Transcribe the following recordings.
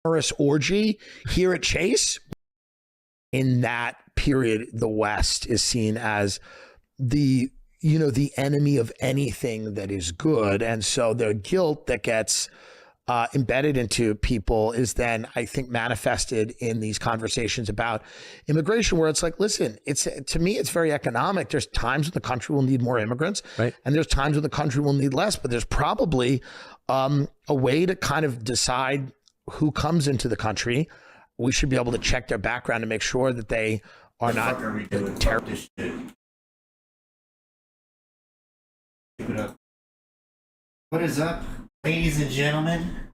glamorous orgy here at Chase. In that period, the West is seen as the the enemy of anything that is good, and so the guilt that gets embedded into people is then, I think, manifested in these conversations about immigration, where it's like, listen, to me, it's very economic. There's times when the country will need more immigrants, right, and there's times when the country will need less. But there's probably a way to kind of decide who comes into the country. We should be able to check their background to make sure that they are not terrible. What is up, ladies and gentlemen?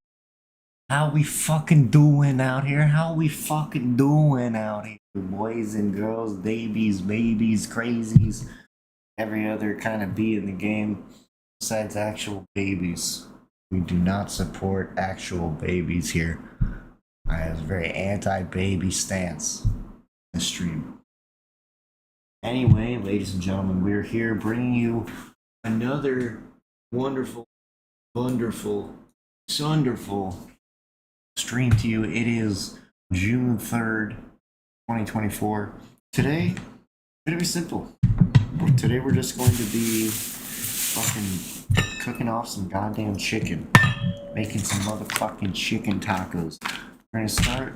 How we fucking doing out here? How we fucking doing out here? Boys and girls, babies, crazies, every other kind of bee in the game besides actual babies. We do not support actual babies here. I have a very anti-baby stance in the stream. Anyway, ladies and gentlemen, we're here bringing you another wonderful stream to you. It is June 3rd, 2024. Today, gonna be simple. Today we're just going to be fucking cooking off some goddamn chicken. Making some motherfucking chicken tacos. We're gonna start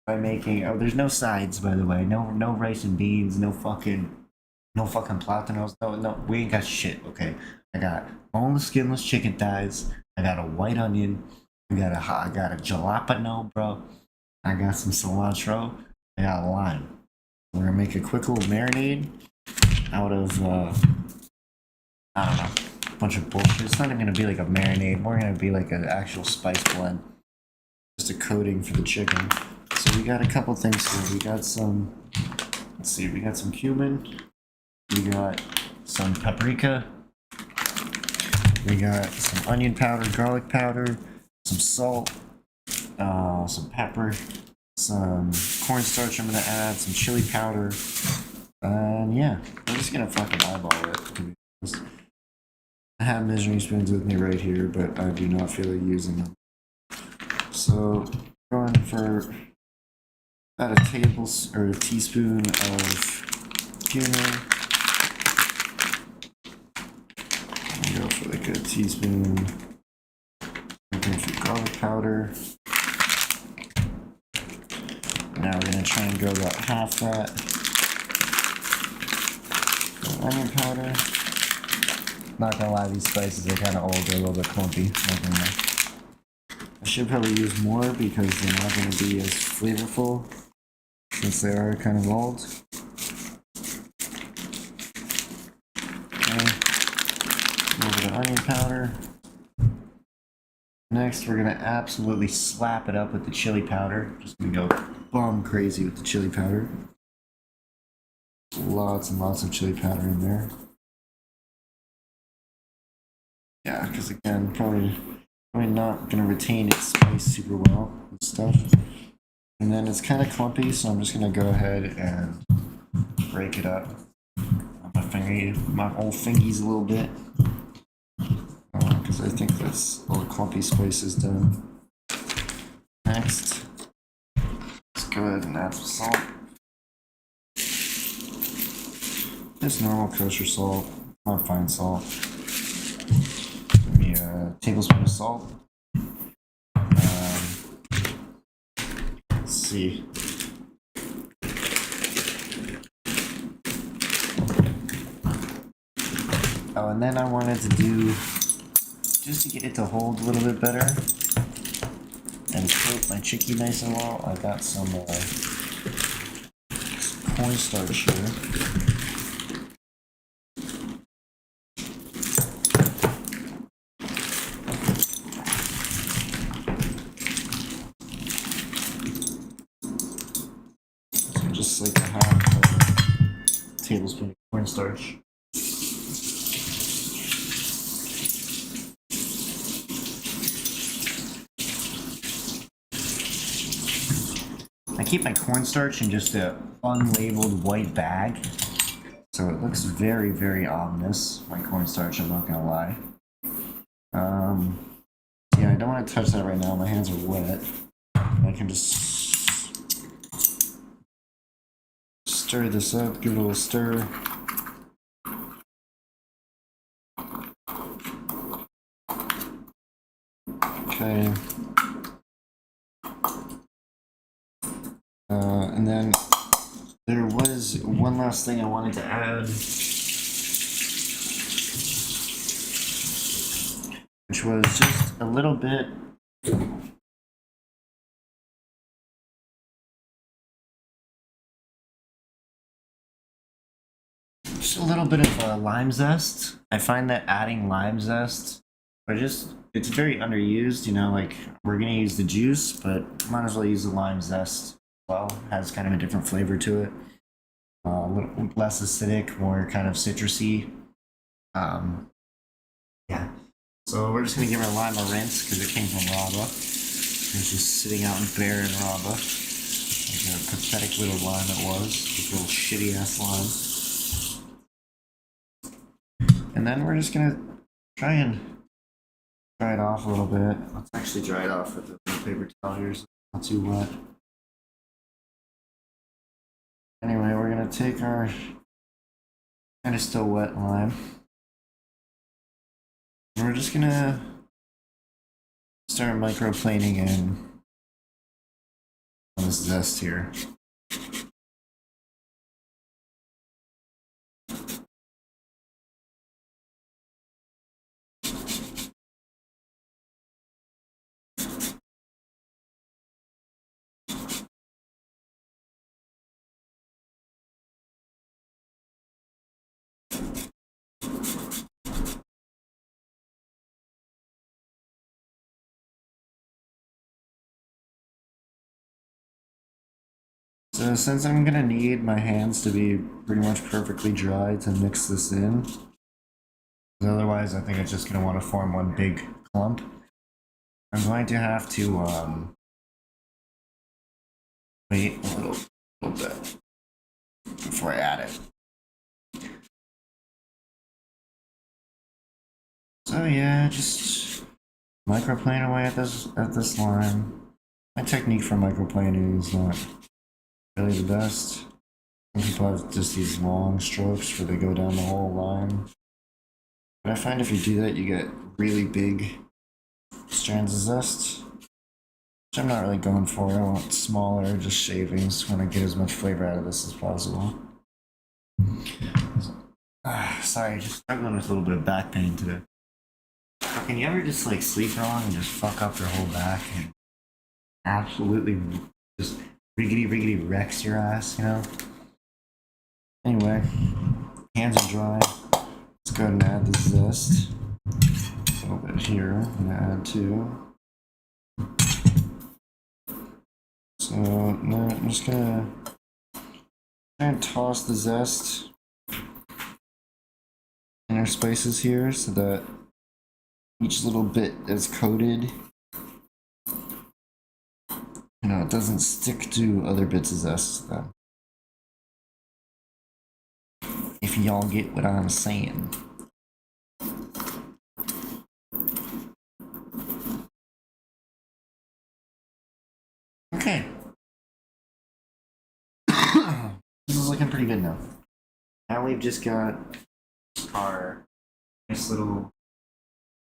by making, there's no sides, by the way. No rice and beans, no fucking platanos. No, we ain't got shit, okay? I got boneless, skinless chicken thighs. I got a white onion. I got a jalapeno, bro. I got some cilantro. I got a lime. We're gonna make a quick little marinade out of I don't know, a bunch of bullshit. It's not even gonna be like a marinade. More gonna be like an actual spice blend, just a coating for the chicken. So we got a couple things here. We got some. Let's see. We got some cumin. We got some paprika. We got some onion powder, garlic powder, some salt, some pepper, some cornstarch I'm gonna add, some chili powder, and yeah, I'm just gonna fucking eyeball it, to be honest. I have measuring spoons with me right here, but I do not feel like using them. So, going for about a teaspoon of cumin. Go for like a teaspoon of garlic powder. Now we're gonna try and go about half that onion powder. Not gonna lie, these spices are kind of old, they're a little bit clumpy. I should probably use more because they're not gonna be as flavorful since they are kind of old. Onion powder. Next, we're gonna absolutely slap it up with the chili powder. Just gonna go bomb crazy with the chili powder. Lots and lots of chili powder in there. Yeah, because again, probably not gonna retain its spice super well and stuff. And then it's kind of clumpy, so I'm just gonna go ahead and break it up. My old fingies a little bit. Because I think that's all the clumpy spice is done. Next, let's go ahead and add some salt. Just normal kosher salt, not fine salt. Give me a tablespoon of salt. Let's see. Oh, and then I wanted to do, just to get it to hold a little bit better and coat my chicken nice and well, I got some cornstarch here. So just like a half tablespoon of cornstarch. I keep my cornstarch in just a unlabeled white bag, so it looks very, very ominous, my cornstarch, I'm not gonna lie. Yeah, I don't want to touch that right now, my hands are wet. we can just stir this up, give it a little stir. Okay. And then there was one last thing I wanted to add, which was just a little bit of lime zest. I find that adding lime zest, it's very underused, you know, like we're gonna use the juice, but might as well use the lime zest as well. It has kind of a different flavor to it. A little less acidic, more kind of citrusy. Yeah. So we're just gonna give our lime a rinse because it came from Rabba. It's just sitting out in barren Rabba. Like a pathetic little lime it was. This little shitty ass lime. And then we're just gonna try and dry it off a little bit. Let's actually dry it off with the paper towel here so it's not too wet. Anyway, we're gonna take our kind of still wet lime. And we're just gonna start microplaning in on this zest here. So since I'm gonna need my hands to be pretty much perfectly dry to mix this in, 'cause otherwise I think it's just gonna want to form one big clump, I'm going to have to wait a little bit before I add it. So yeah, just microplane away at this lime. My technique for microplaning is not really the best. Some people have just these long strokes where they go down the whole line. But I find if you do that, you get really big strands of zest, which I'm not really going for. I want smaller, just shavings. Want to get as much flavor out of this as possible. Sorry, just struggling with a little bit of back pain today. Can you ever just like sleep wrong and just fuck up your whole back and absolutely just riggedy wrecks your ass, you know? Anyway, hands are dry. Let's go ahead and add the zest. A little bit here. I'm gonna add two. So now I'm just gonna try and toss the zest in our spices here so that each little bit is coated. You know, it doesn't stick to other bits of zest then. If y'all get what I'm saying. Okay. This is looking pretty good now. Now we've just got our nice little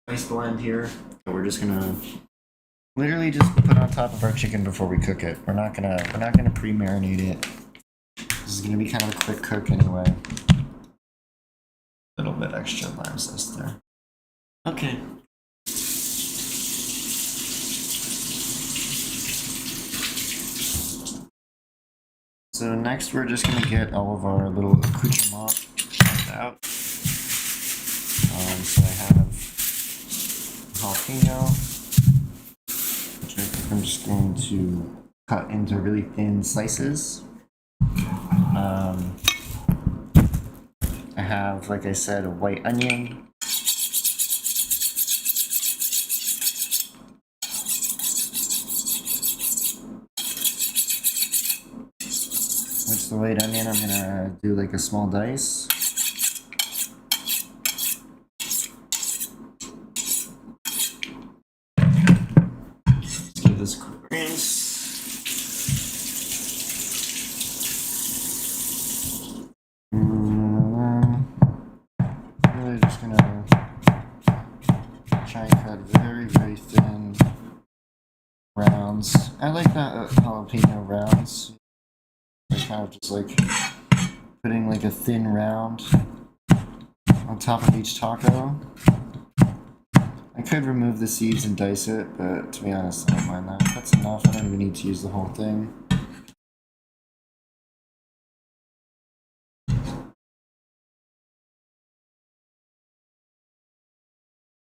spice blend here that we're just gonna literally just put on top of our chicken before we cook it. We're not gonna pre-marinate it. This is gonna be kind of a quick cook anyway. A little bit extra lime zest there. Okay. So next we're just gonna get all of our little accoutrements out. So I have jalapeno, which I think I'm just going to cut into really thin slices. I have, like I said, a white onion. With the white onion, I'm gonna do like a small dice. Let's give this a quick rinse. try and cut very, very thin rounds. I like the jalapeno rounds. They're kind of just like putting like a thin round on top of each taco. I could remove the seeds and dice it, but to be honest, I don't mind that. That's enough. I don't even need to use the whole thing.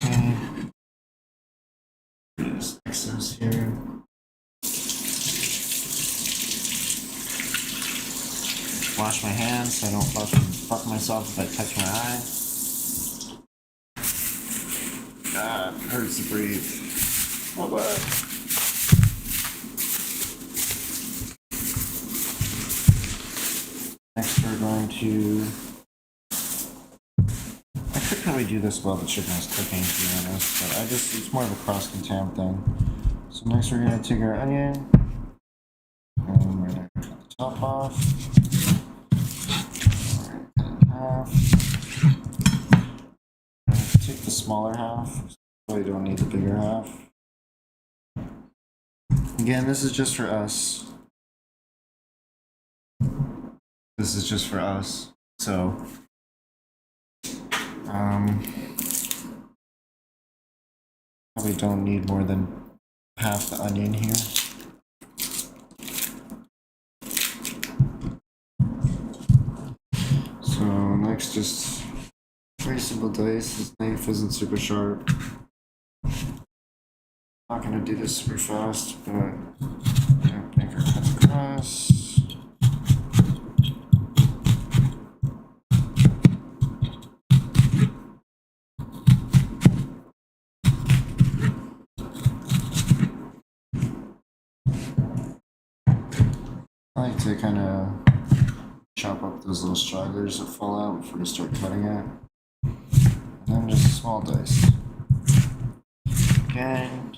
Okay. There's excess here. Wash my hands so I don't fuck myself if I touch my eye. God, it hurts to breathe. Oh, bad. Next, we're going to. I could probably do this while the chicken is cooking, to be honest, but it's more of a cross-contam thing. So, next, we're going to take our onion, and we're going to cut the top off. We're going to cut it in half. Take the smaller half, so you don't need the bigger half. Again, this is just for us. This is just for us. So, probably don't need more than half the onion here. So next, just very simple dice. This knife isn't super sharp. Not gonna do this super fast, but make her cut across. I like to kind of chop up those little stragglers that fall out before you start cutting it. And then just small dice. Again,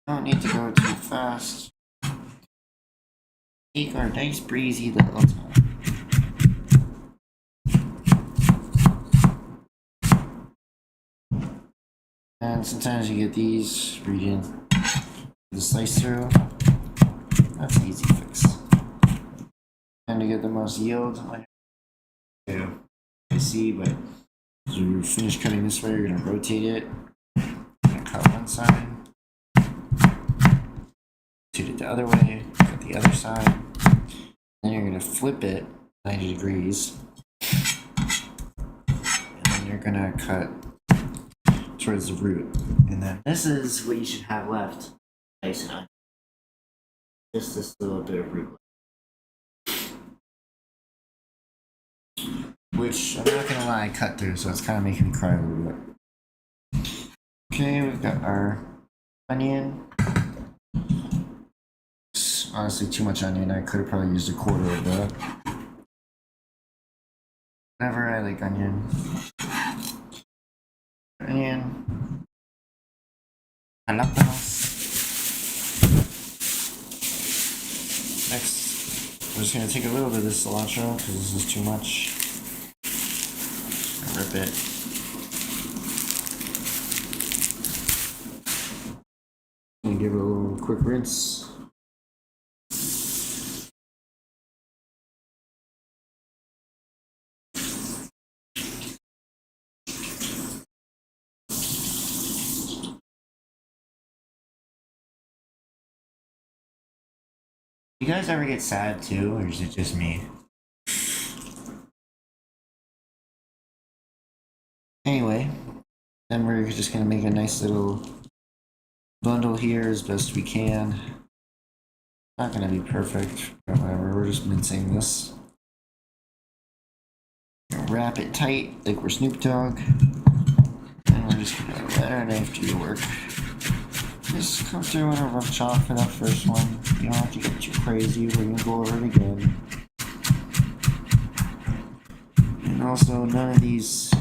don't need to go too fast. Take our nice breezy little time. And sometimes you get these where you can the slice through. That's an easy fix. And to get the most yield, I see, but as you finish cutting this way, you're going to rotate it. You're going to cut one side, rotate it the other way, cut the other side. Then you're going to flip it 90 degrees. And then you're going to cut towards the root. And then this is what you should have left. Nice and onion. Just this little bit of root. Which, I'm not gonna lie, I cut through, so it's kind of making me cry a little bit. Okay, we've got our onion. It's honestly too much onion. I could have probably used a quarter of that. Whenever I like onion. Onion. Jalapenos. Next, I'm just gonna take a little bit of this cilantro because this is too much. Rip it. And give it a little quick rinse. You guys ever get sad too, or is it just me? Anyway, then we're just gonna make a nice little bundle here as best we can. Not gonna be perfect, but whatever, we're just mincing this. Wrap it tight like we're Snoop Dogg. And we're just gonna let our knife do the work. Just come through with a rough chop for that first one. You don't have to get too crazy, we're gonna go over it again. And also, none of these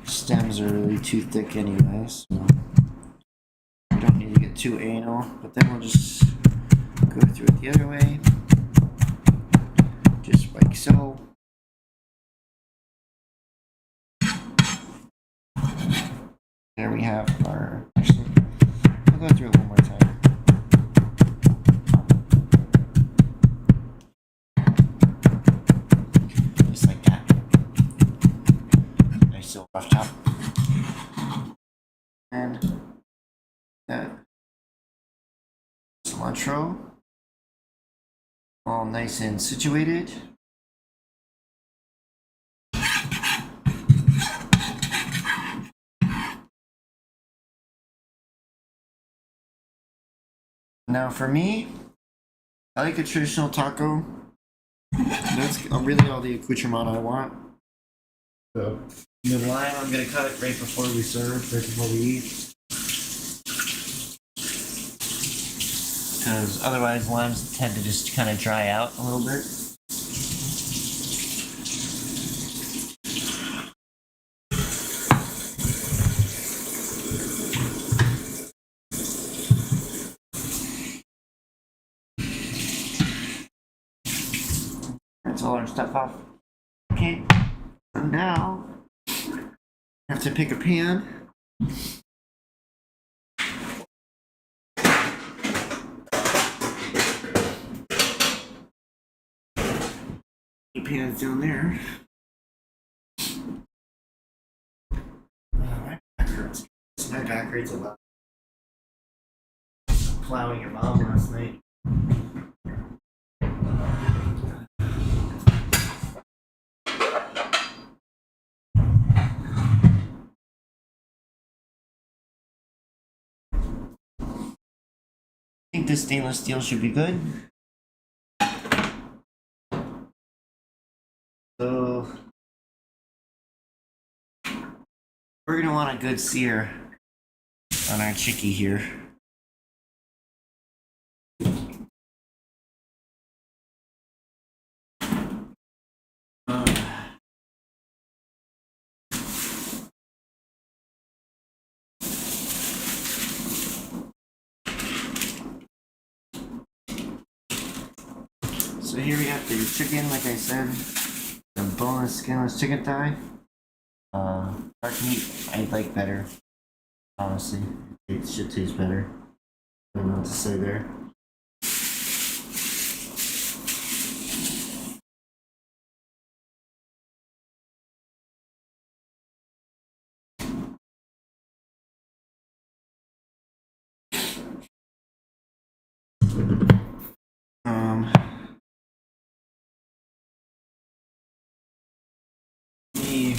stems are really too thick anyway, so we don't need to get too anal, but then we'll just go through it the other way, just like so. There we have our. Actually, I'll go through it one more time. Just like that. Nice little rough top. And that cilantro. All nice and situated. Now for me, I like a traditional taco. That's really all the accoutrement I want. So, the lime, I'm gonna cut it right before we serve, right before we eat. Because otherwise limes tend to just kind of dry out a little bit. That's all our stuff off. Okay, so now I have to pick a pan. The pan's down there. My back hurts. My back hurts a lot. Plowing your mom last night. I think this stainless steel should be good. So we're gonna want a good sear on our chickie here. So here we have the chicken, like I said, the boneless, skinless chicken thigh. Dark meat I like better, honestly. It should taste better. I don't know what to say there. Me.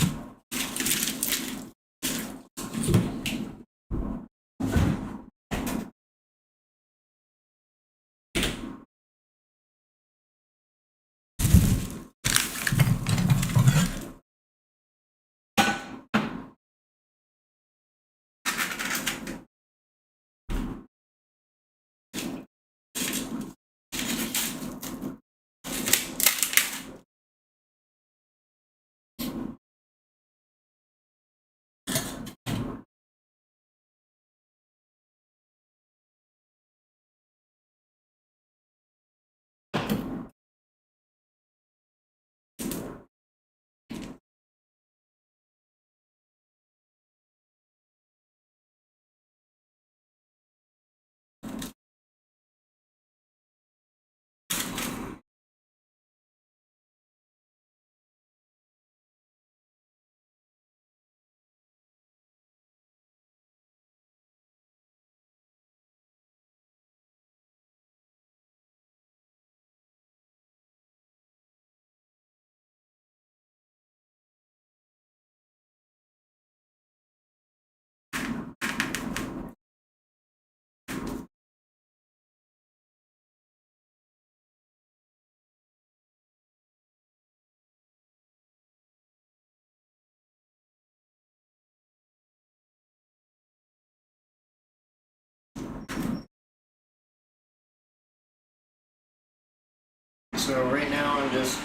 So right now I'm just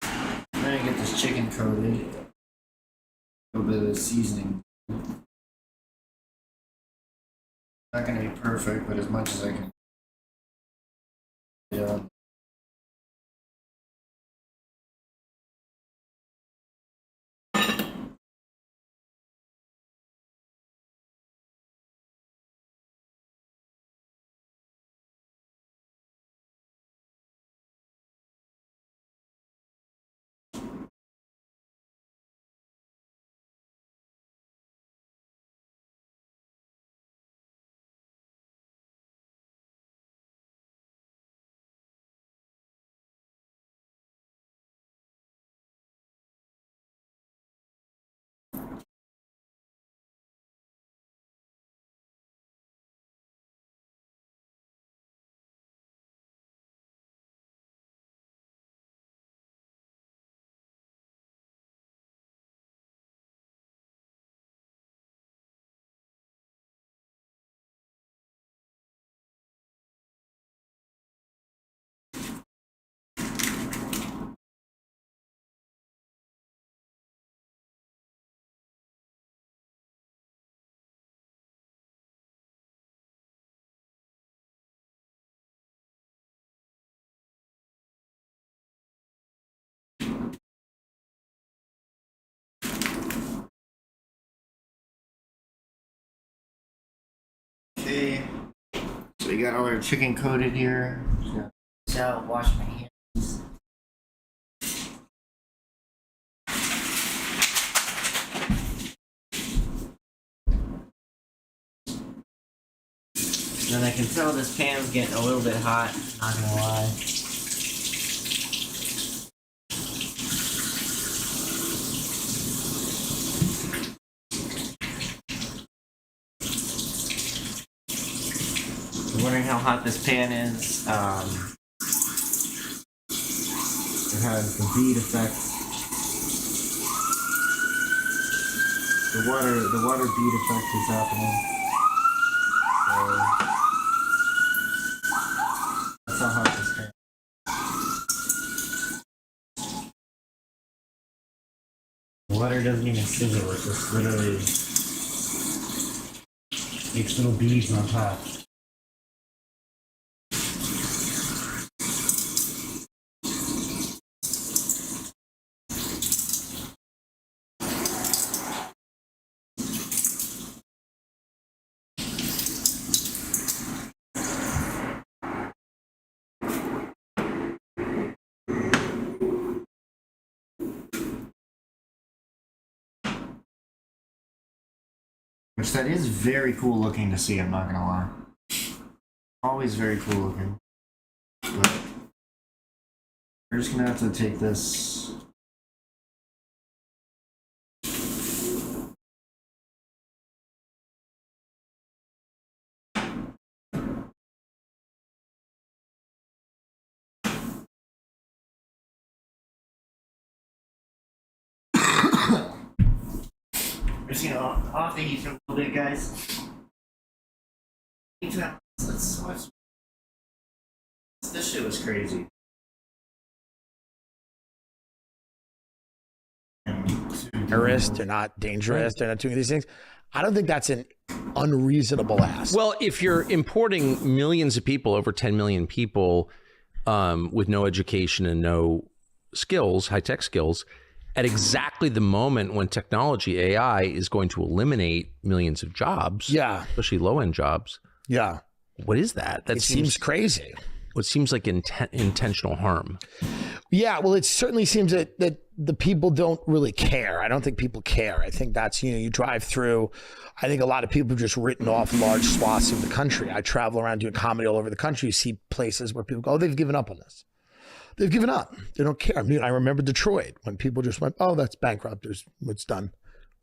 trying to get this chicken coated. A little bit of seasoning. Not gonna be perfect, but as much as I can. Yeah. We got all our chicken coated here. Just out, wash my hands. And I can tell this pan's getting a little bit hot, not gonna lie. I'm wondering how hot this pan is. It has the bead effect. The water bead effect is happening. So that's how hot this pan. The water doesn't even sizzle, it just literally makes little beads on top. Which that is very cool looking to see, I'm not gonna lie. Always very cool looking. But we're just gonna have to take this. Just off the heat for a little bit, guys. Let's watch. This shit was crazy. Terrorists, they're not dangerous, they're not doing these things. I don't think that's an unreasonable ask. Well, if you're importing millions of people, over 10 million people, with no education and no skills, high-tech skills, at exactly the moment when technology, AI, is going to eliminate millions of jobs, especially low-end jobs. Yeah. What is that? That seems crazy. What seems like intentional harm. Yeah, well, it certainly seems that the people don't really care. I don't think people care. I think that's, you drive through. I think a lot of people have just written off large swaths of the country. I travel around doing comedy all over the country. You see places where people go, oh, they've given up on this. They've given up. They don't care. I mean, I remember Detroit when people just went, oh, that's bankrupt. It's done.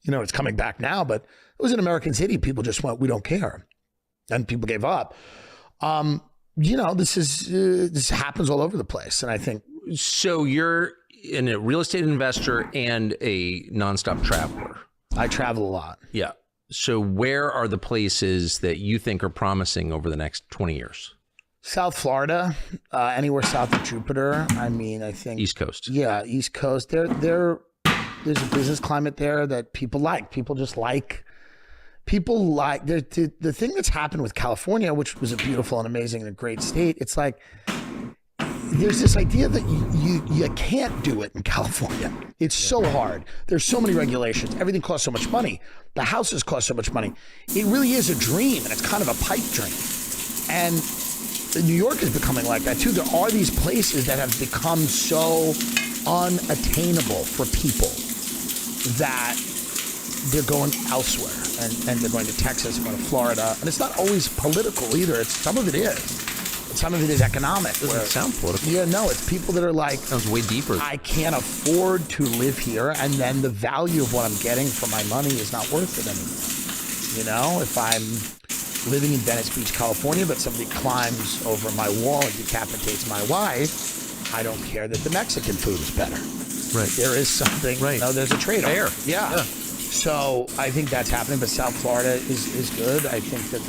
It's coming back now, but it was an American city. People just went, we don't care. And people gave up. This happens all over the place. And I think. So you're a real estate investor and a nonstop traveler. I travel a lot. Yeah. So where are the places that you think are promising over the next 20 years? South Florida, anywhere south of Jupiter. I mean, I think East Coast. Yeah, East Coast. There's a business climate there that people like. People like. The thing that's happened with California, which was a beautiful and amazing and a great state. It's like there's this idea that you can't do it in California. It's so hard. There's so many regulations. Everything costs so much money. The houses cost so much money. It really is a dream, and it's kind of a pipe dream. And New York is becoming like that too. There are these places that have become so unattainable for people that they're going elsewhere, and they're going to Texas, going to Florida, and it's not always political either. Some of it is. Some of it is economic. Doesn't sound political. Yeah, no, it's people that are like, sounds way deeper. I can't afford to live here, and then the value of what I'm getting for my money is not worth it anymore. If I'm living in Venice Beach, California, but somebody climbs over my wall and decapitates my wife, I don't care that the Mexican food is better. Right. There is something, right. There's a trade-off. Fair. Yeah. So I think that's happening, but South Florida is good. I think that,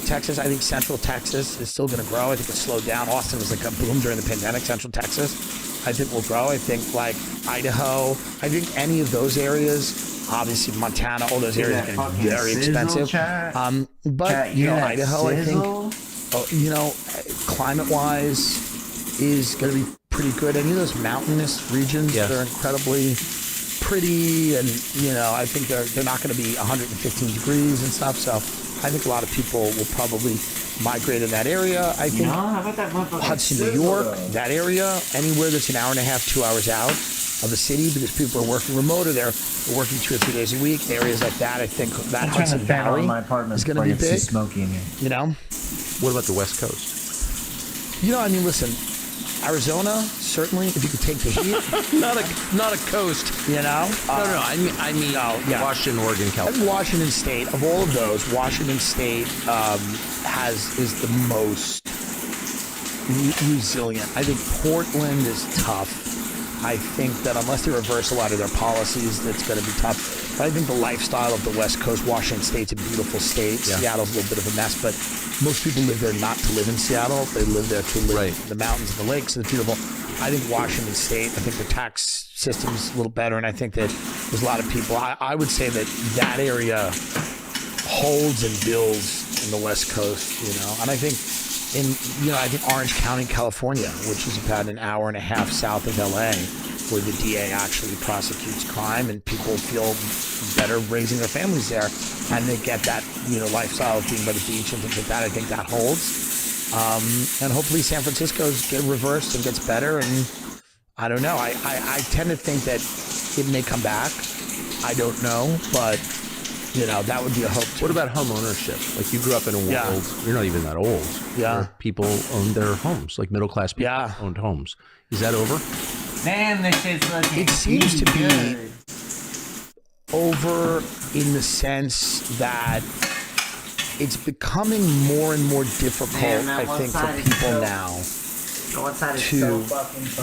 Texas, I think Central Texas is still going to grow. I think it slowed down. Austin was like a boom during the pandemic. Central Texas, I think will grow. I think like Idaho, I think any of those areas, obviously Montana, all those areas are going to be very expensive. Idaho, I think, climate-wise is going to be pretty good. Any of those mountainous regions that are incredibly pretty, and I think they're not going to be 115 degrees and stuff. So I think a lot of people will probably migrate in that area. I think How about that motherfucking Hudson, New York, that area, anywhere that's an hour and a half, 2 hours out of the city, because people are working remote or they're working 2 or 3 days a week. Areas like that, I think that Hudson Valley is going to be big. Smoky in here. What about the West Coast? Listen, Arizona, certainly, if you could take the heat. not a coast. No. I mean, Washington, Oregon, I California. think Washington State, of all of those, Washington State is the most resilient. I think Portland is tough. I think that unless they reverse a lot of their policies, that's going to be tough. But I think the lifestyle of the West Coast, Washington State's a beautiful state. Yeah. Seattle's a little bit of a mess, but most people live there not to live in Seattle. They live there to live in the mountains and the lakes, and it's beautiful. I think Washington State, I think the tax system's a little better, and I think that there's a lot of people. I would say that area holds and builds in the West Coast, and I think I think Orange County, California, which is about an hour and a half south of LA, where the DA actually prosecutes crime and people feel better raising their families there, and they get that lifestyle of being by the beach and things like that. I think that holds, and hopefully San Francisco's get reversed and gets better. And I don't know. I tend to think that it may come back. I don't know, but that would be a hope too. What about home ownership? Like, you grew up in a world, you're not even that old, where people owned their homes, like middle-class people owned homes. Is that over? Man, this shit's looking It seems to good. be over in the sense that it's becoming more and more difficult, I think, for people now.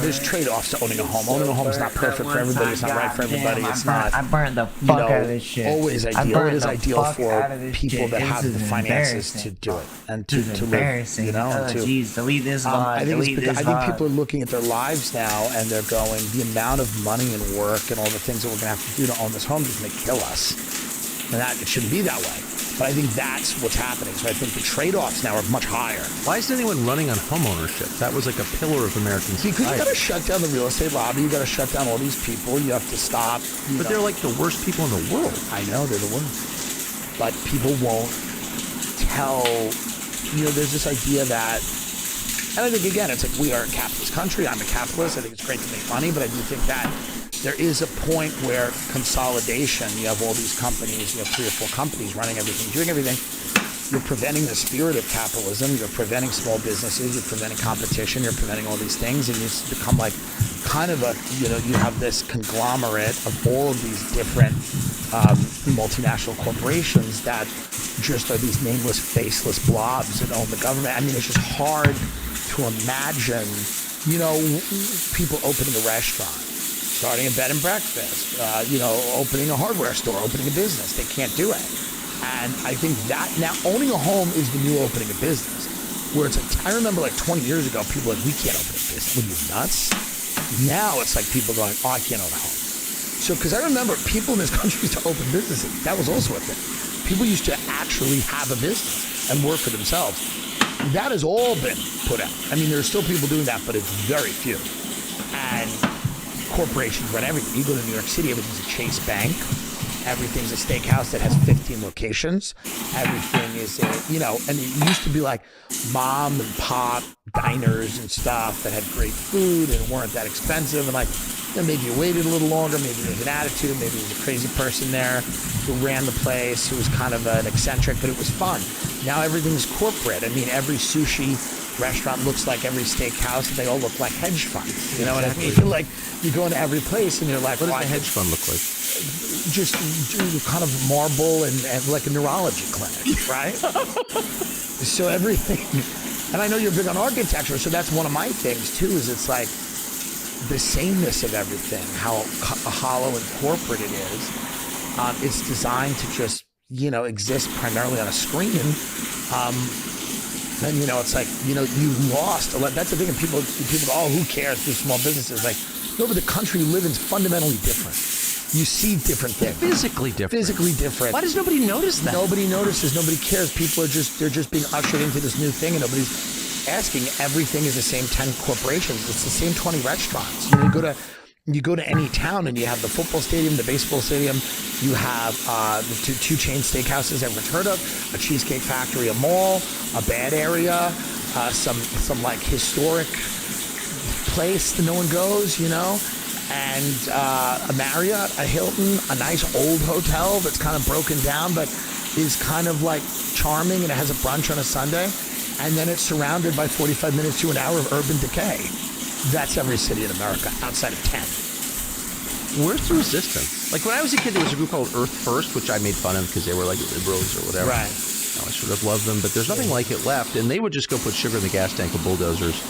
There's trade-offs to owning a home. Owning a home is not perfect for everybody. It's not right for everybody. It's not. I burned the fuck out of this shit. Always ideal. It is ideal for people that have the finances to do it and to live. Jeez, delete this one. I think people are looking at their lives now and they're going, the amount of money and work and all the things that we're going to have to do to own this home is going to kill us. And that it shouldn't be that way. But I think that's what's happening. So I think the trade-offs now are much higher. Why isn't anyone running on home ownership? That was like a pillar of American society. Because you got to shut down the real estate lobby. You got to shut down all these people. You have to stop. But they're like the worst people in the world. I know, they're the worst. But people won't tell. There's this idea that, and I think, again, it's like, we are a capitalist country. I'm a capitalist. I think it's great to make money, but I do think that there is a point where consolidation, you have all these companies, you have 3 or 4 companies running everything, doing everything. You're preventing the spirit of capitalism. You're preventing small businesses. You're preventing competition. You're preventing all these things. And it's become like kind of a, you have this conglomerate of all of these different multinational corporations that just are these nameless, faceless blobs that own the government. I mean, it's just hard to imagine, people opening a restaurant, starting a bed and breakfast, opening a hardware store, opening a business. They can't do it. And I think that now owning a home is the new opening a business. Where it's like, I remember like 20 years ago, people were like, we can't open a business. What are you, nuts? Now it's like people going, oh, I can't own a home. So, because I remember people in this country used to open businesses. That was also a thing. People used to actually have a business and work for themselves. That has all been put out. I mean, there's still people doing that, but it's very few. And corporations run everything. You go to New York City, everything's a Chase Bank. Everything's a steakhouse that has 15 locations. Everything is, and it used to be like mom and pop diners and stuff that had great food and weren't that expensive. And like, maybe you waited a little longer. Maybe there's an attitude. Maybe there's a crazy person there who ran the place, who was kind of an eccentric, but it was fun. Now everything's corporate. I mean, every sushi restaurant looks like every steakhouse, and they all look like hedge funds. You know what I mean? Like, you go into every place and you're like, what does a hedge fund look like? Just kind of marble and like a neurology clinic, right? So everything, and I know you're big on architecture, so that's one of my things too, is it's like the sameness of everything, how hollow and corporate it is. It's designed to just, exist primarily on a screen. And, it's like, you lost. That's the thing. And people go, oh, who cares? These small businesses. Like, no, but the country you live in is fundamentally different. You see different things. Physically different. Why does nobody notice that? Nobody notices. Nobody cares. People they're just being ushered into this new thing, and nobody's asking. Everything is the same 10 corporations. It's the same 20 restaurants. You go to, you go to any town and you have the football stadium, the baseball stadium, you have the two chain steakhouses everyone's heard of, a Cheesecake Factory, a mall, a bad area, some like historic place that no one goes, and a Marriott, a Hilton, a nice old hotel that's kind of broken down but is kind of like charming, and it has a brunch on a Sunday, and then it's surrounded by 45 minutes to an hour of urban decay. That's every city in America outside of 10. Where's the resistance? Like when I was a kid, there was a group called Earth First, which I made fun of because they were like liberals or whatever. Right. Now, I sort of love them, but there's nothing like it left. And they would just go put sugar in the gas tank of bulldozers.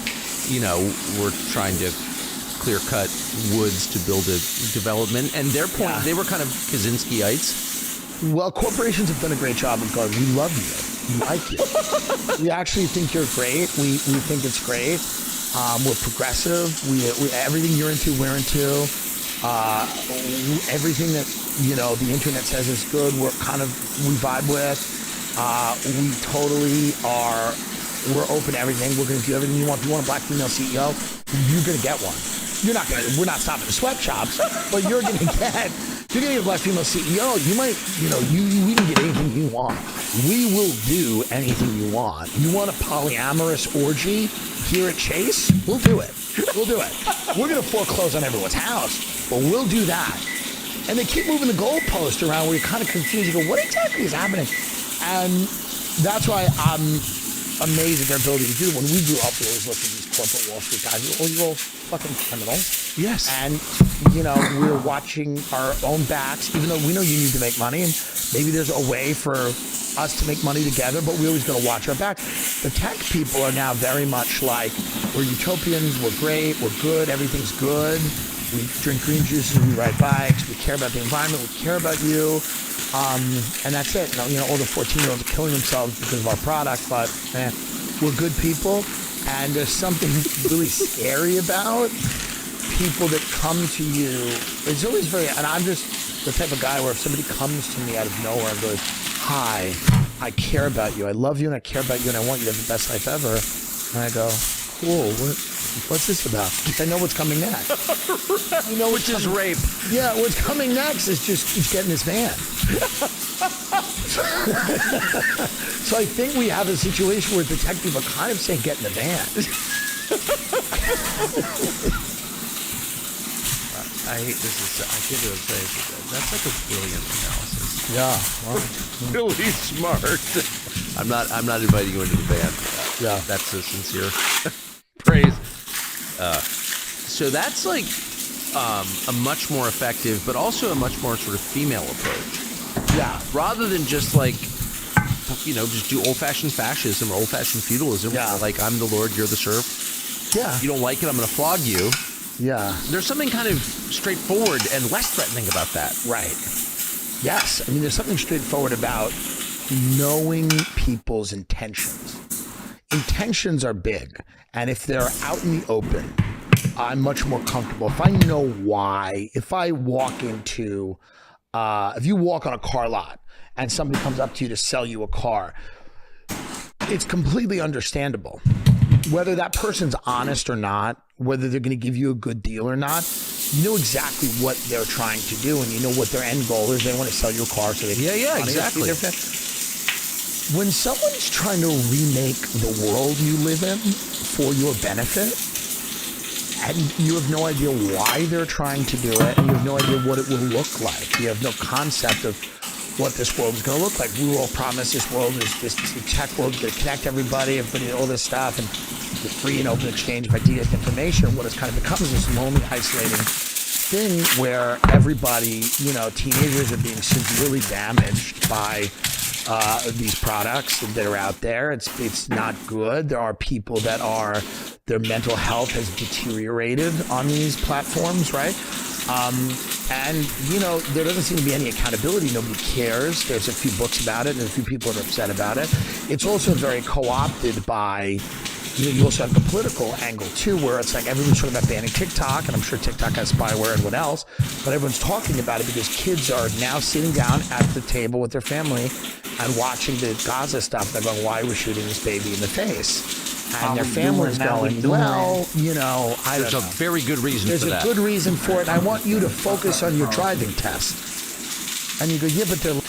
We're trying to clear cut woods to build a development. And their point, they were kind of Kaczynskiites. Well, corporations have done a great job of going, we love you. We like you. We actually think you're great. We think it's great. We're progressive. We everything you're into, we're into. Everything that the internet says is good, we vibe with. We totally are. We're open to everything. We're going to do everything you want. If you want a black female CEO, you're going to get one. You're not going to. We're not stopping the sweatshops, but you're going to get. You're going to get a black female CEO. You might, we can get anything you want. We will do anything you want. You want a polyamorous orgy here at Chase? We'll do it. We'll do it. We're going to foreclose on everyone's house, but we'll do that. And they keep moving the goalpost around where you're kind of confused. You go, what exactly is happening? And that's why I'm amazed at their ability to do it. When we grew up, we always looked at these corporate Wall Street guys. You're all fucking criminals. Yes. And, we're watching our own backs, even though we know you need to make money. And maybe there's a way for us to make money together, but we always got to watch our back. The tech people are now very much like, we're utopians, we're great, we're good, everything's good. We drink green juices, we ride bikes, we care about the environment, we care about you. And that's it. All the 14-year-olds are killing themselves because of our product, but we're good people. And there's something really scary about people that come to you. It's always and I'm just the type of guy where if somebody comes to me out of nowhere and goes, hi, I care about you, I love you and I care about you and I want you to have the best life ever. And I go, cool, what's this about? I know what's coming next. Which is rape. Yeah, what's coming next is just keeps getting this van. So I think we have a situation where the tech people are kind of saying get in the van. I hate this. I give it a say. That's like a brilliant analysis. Yeah. Well, really smart. I'm not inviting you into the van. Yeah. That's a sincere praise. So that's like a much more effective, but also a much more sort of female approach. Yeah. Rather than just like, just do old-fashioned fascism or old-fashioned feudalism. Yeah. Like I'm the lord, you're the serf. Yeah. You don't like it, I'm going to flog you. Yeah. There's something kind of straightforward and less threatening about that. Right. Yes. I mean, there's something straightforward about knowing people's intentions. Intentions are big. And if they're out in the open, I'm much more comfortable. If I know why, if I walk into, if you walk on a car lot and somebody comes up to you to sell you a car, it's completely understandable. Whether that person's honest or not, whether they're going to give you a good deal or not, you know exactly what they're trying to do, and you know what their end goal is. They want to sell you a car so they can Yeah, exactly. When someone's trying to remake the world you live in for your benefit, and you have no idea why they're trying to do it, and you have no idea what it will look like. You have no concept of what this world is going to look like. We were all promised this world is this tech world is going to connect everybody, all this stuff, and the free and open exchange of ideas and information. What it's kind of become is this lonely, isolating thing where everybody, teenagers are being severely damaged by these products that are out there. It's not good. There are people that their mental health has deteriorated on these platforms, right? And there doesn't seem to be any accountability. Nobody cares. There's a few books about it and a few people that are upset about it. It's also very co-opted by, you also have the political angle too, where it's like everyone's talking about banning TikTok, and I'm sure TikTok has spyware and what else, but everyone's talking about it because kids are now sitting down at the table with their family and watching the Gaza stuff. They're going, why are we shooting this baby in the face? and their we family's doing? How we going, doing? well, you know, I There's don't a know. very good reason There's for a that. good reason for it. I want you to focus on your driving test. And you go, yeah, but they're.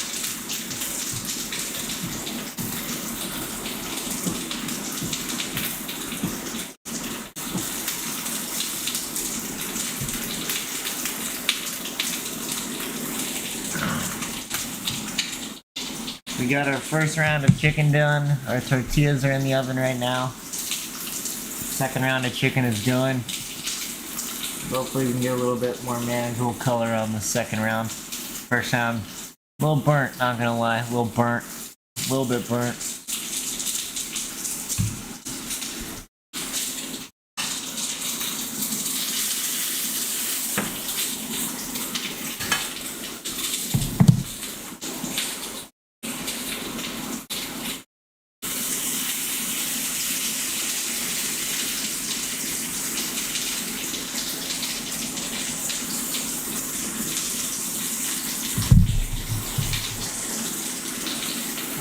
We got our first round of chicken done. Our tortillas are in the oven right now. Second round of chicken is done. Hopefully we can get a little bit more manageable color on the second round. First round, a little burnt, not gonna lie. A little burnt. A little bit burnt.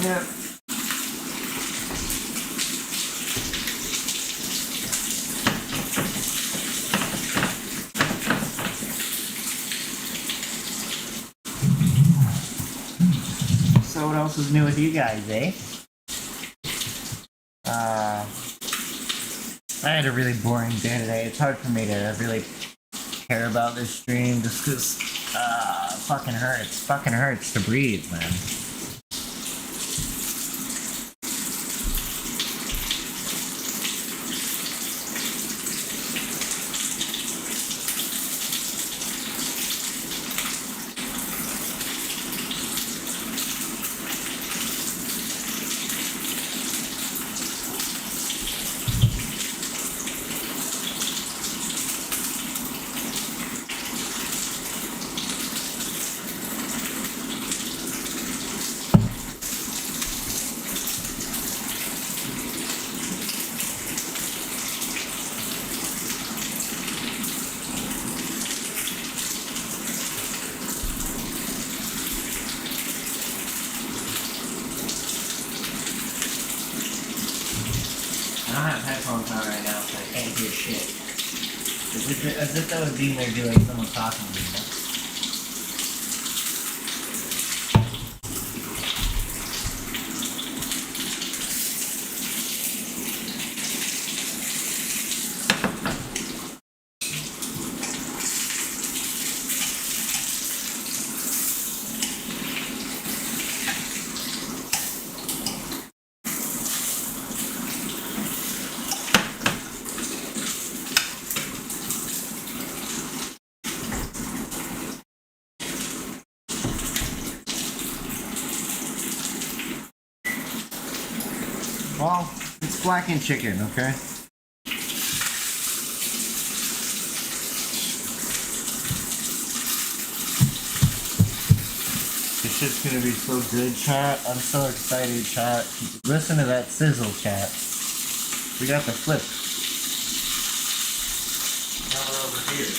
Yeah. So what else is new with you guys, eh? I had a really boring day today. It's hard for me to really care about this stream just because it fucking hurts. Fucking hurts to breathe, man. I don't have headphones on right now, so I can't hear shit. As if that would be they're doing someone talking to me. Well, it's blackened chicken, okay? This shit's gonna be so good, chat. I'm so excited, chat. Listen to that sizzle, chat. We got the flip. Now we're over here.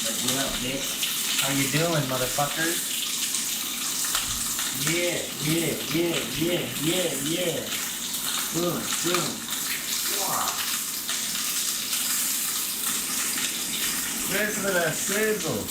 Like, what up, Nick? How you doing, motherfuckers? Yeah. Boom. Wow. Listen to that sizzle.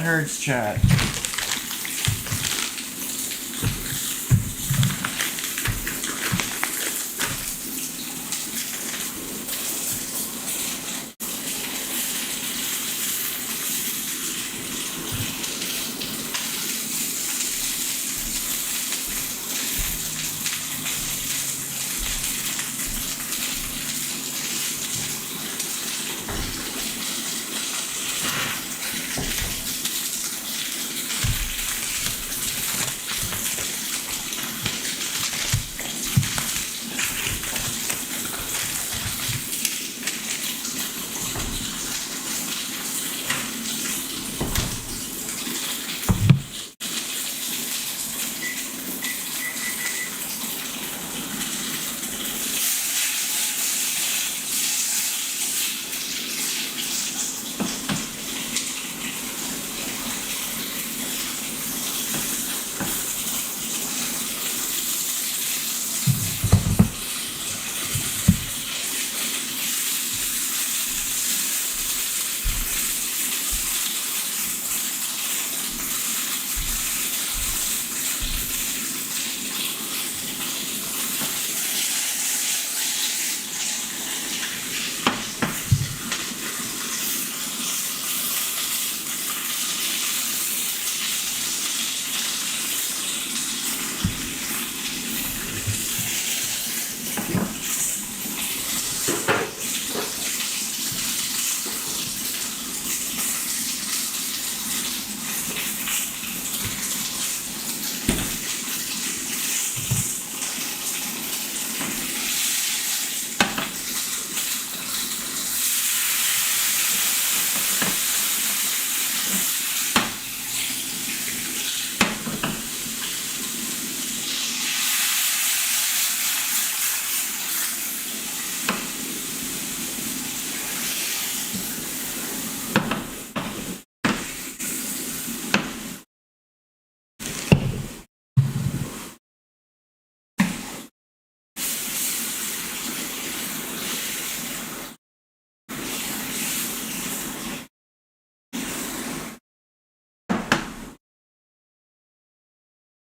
hurts, chat.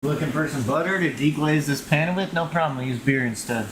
Looking for some butter to deglaze this pan with? No problem, I'll use beer instead.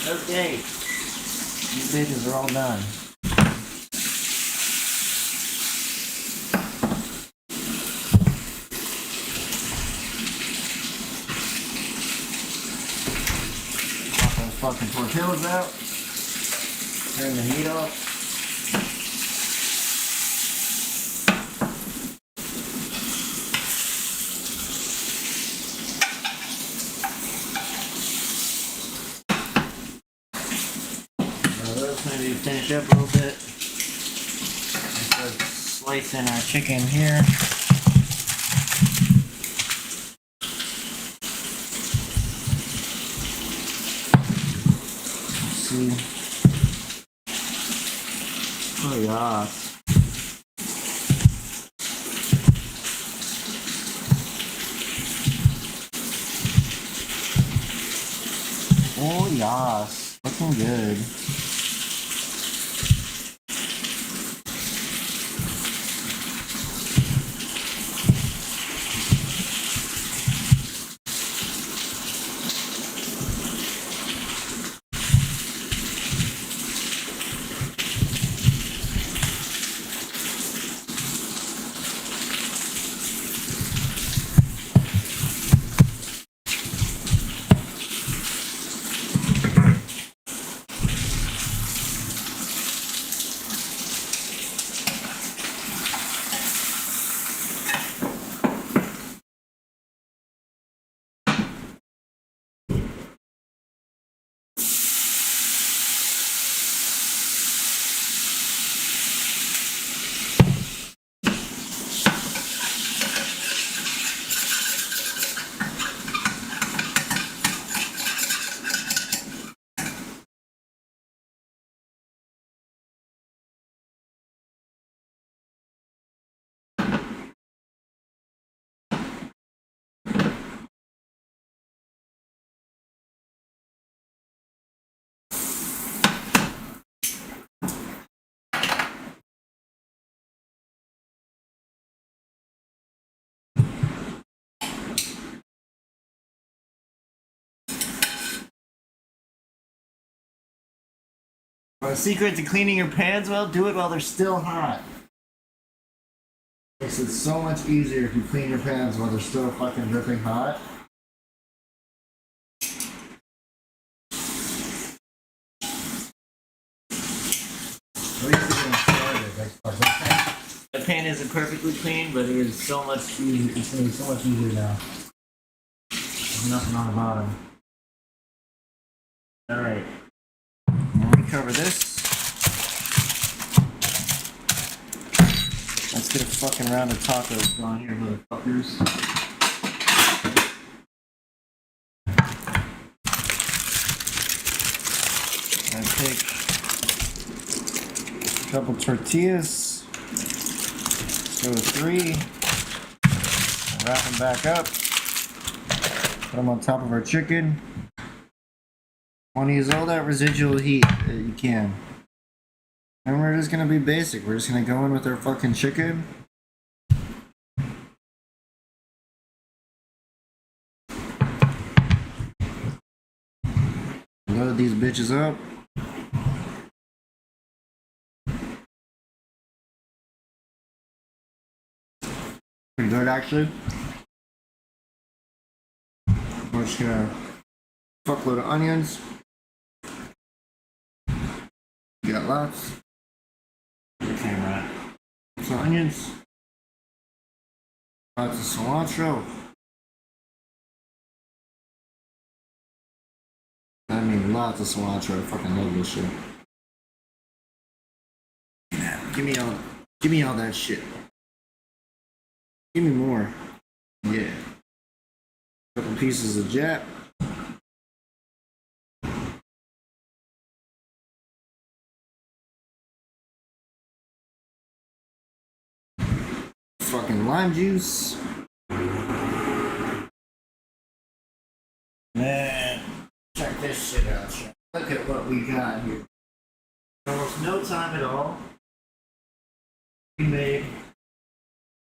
Okay, these pages are all done. Pop those fucking tortillas out. Turn the heat off. Maybe finish up a little bit. Start slicing our chicken here. Let's see. Oh yeah. Oh yes, looking good. A secret to cleaning your pans well, do it while they're still hot. Makes it so much easier if you clean your pans while they're still fucking dripping hot. At least it started. The pan isn't perfectly clean, but it is so much easier. It's gonna be so much easier now. There's nothing on the bottom. Alright. Let me cover this. Let's get a fucking round of tacos going here, motherfuckers. I take a couple tortillas. Let's go with 3. Wrap them back up. Put them on top of our chicken. Want to use all that residual heat that you can. And we're just gonna be basic. We're just gonna go in with our fucking chicken. Load these bitches up. Pretty good, actually. We're just gonna fuckload of onions. You got lots. Camera. Some onions. Lots of cilantro. I mean, lots of cilantro. I fucking love this shit. Give me all that shit. Give me more. Yeah. Couple pieces of Jap. Fucking lime juice. Man, check this shit out. Look at what we got here. Almost no time at all. We made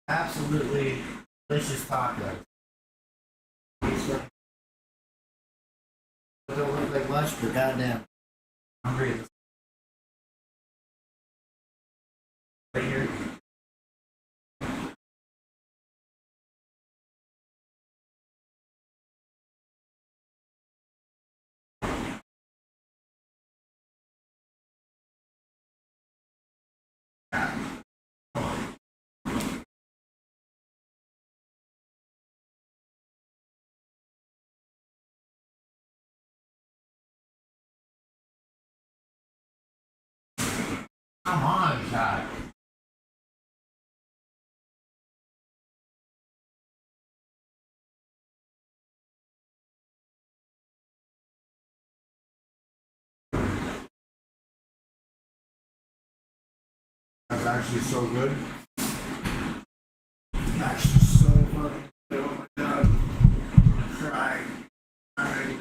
absolutely delicious tacos. These don't look like much, but goddamn, I'm hungry. Right here. Come on, God. That's actually so good. Actually so fucking good. Oh my God. I'm crying. Alright.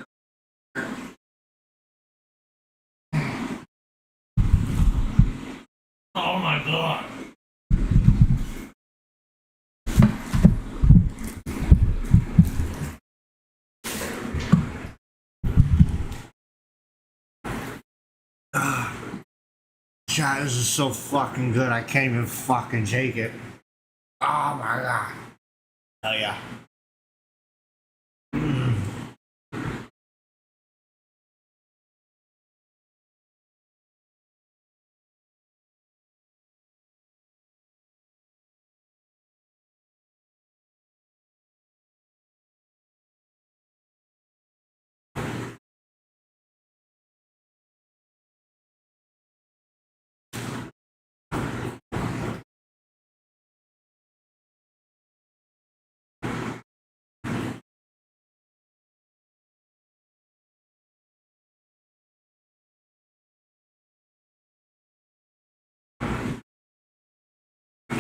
Oh my God. Chat, this is so fucking good. I can't even fucking take it. Oh my God. Hell yeah.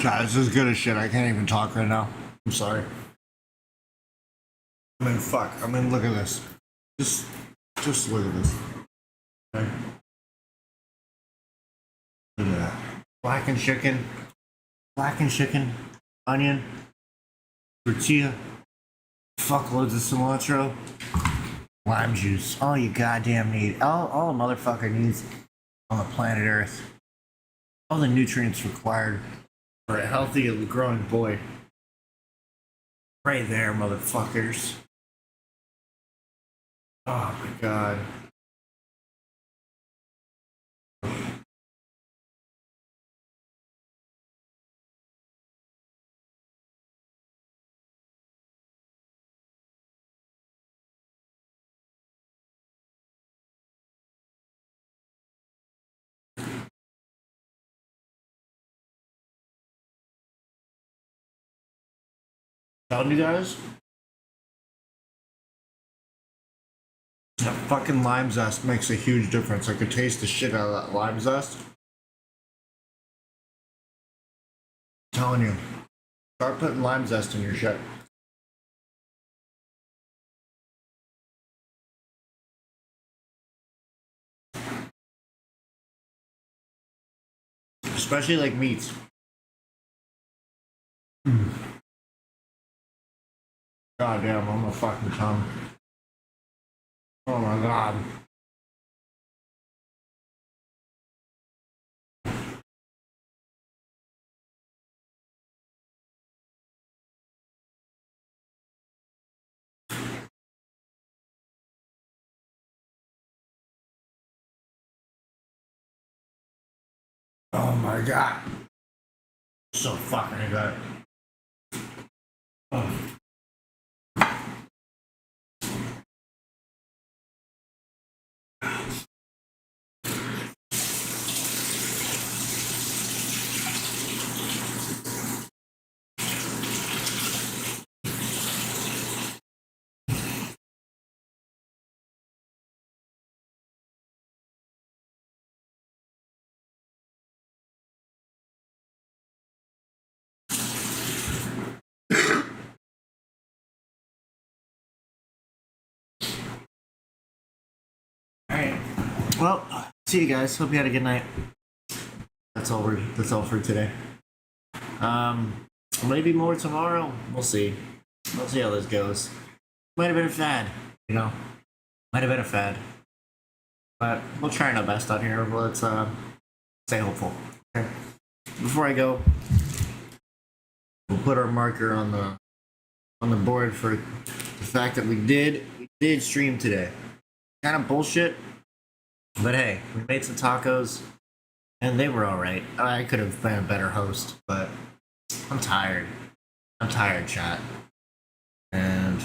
Chat, this is good as shit. I can't even talk right now. I'm sorry. I mean, fuck. I mean, look at this. Just look at this. Okay. Look at that. Blackened chicken, onion, tortilla, fuckloads of cilantro, lime juice. All you goddamn need. All a motherfucker needs on the planet Earth. All the nutrients required for a healthy growing boy. Right there, motherfuckers. Oh my god. Telling you guys, that fucking lime zest makes a huge difference. I could taste the shit out of that lime zest. I'm telling you, start putting lime zest in your shit. Especially like meats. God damn, I'm a fucking tongue. Oh my god. Oh my god. So fucking good. Oh. Alright. Well, see you guys. Hope you had a good night. That's all for today. Maybe more tomorrow. We'll see. We'll see how this goes. Might have been a fad, you know. Might have been a fad. But we'll try our best out here. Let's stay hopeful. Okay. Before I go, we'll put our marker on the board for the fact that we did stream today. Kind of bullshit, but hey, we made some tacos, and they were all right. I could have been a better host, but I'm tired. I'm tired, chat, and it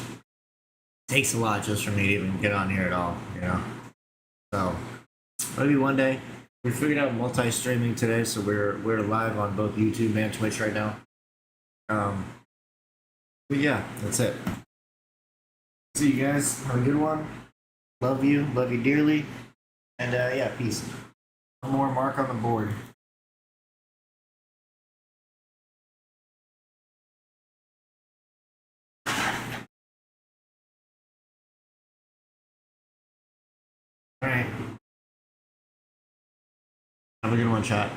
takes a lot just for me to even get on here at all, you know. So maybe one day. We figured out multi-streaming today, so we're live on both YouTube and Twitch right now. But yeah, that's it. See you guys. Have a good one. Love you dearly, and yeah, peace. One more mark on the board. All right. Have a good one, chat.